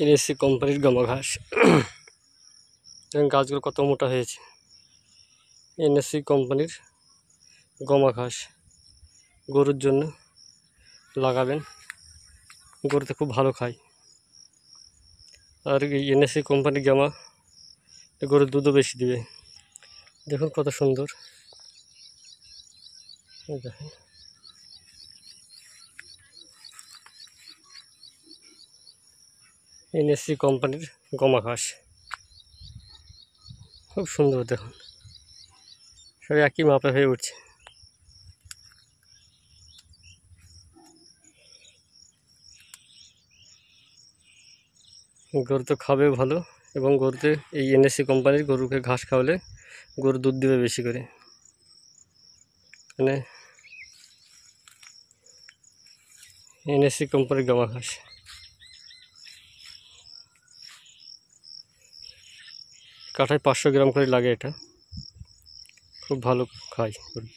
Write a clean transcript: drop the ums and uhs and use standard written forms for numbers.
NSC কোম্পানির গম ঘাস। দেখুন গাছগুলো কত মোটা হয়েছে। এনএসসি কোম্পানির গম ঘাস গরুর জন্য লাগাবেন, গরুতে খুব ভালো খায়। আর এই এনএসসি কোম্পানির গামা গরুর দুধও বেশি দিবে। দেখুন কত সুন্দর। দেখেন এনএসসি কোম্পানির গমা ঘাস খুব সুন্দর। দেখুন সব একই মাপে হয়ে উঠছে। গরু তো খাবে ভালো, এবং গরুতে এই এনএসসি কোম্পানির গরুকে ঘাস খাওয়ালে গরু দুধ দেবে বেশি করে। মানে এনএসসি কোম্পানির গমা ঘাস কাঠায় 500 গ্রাম করে লাগে। এটা খুব ভালো খায় গরু।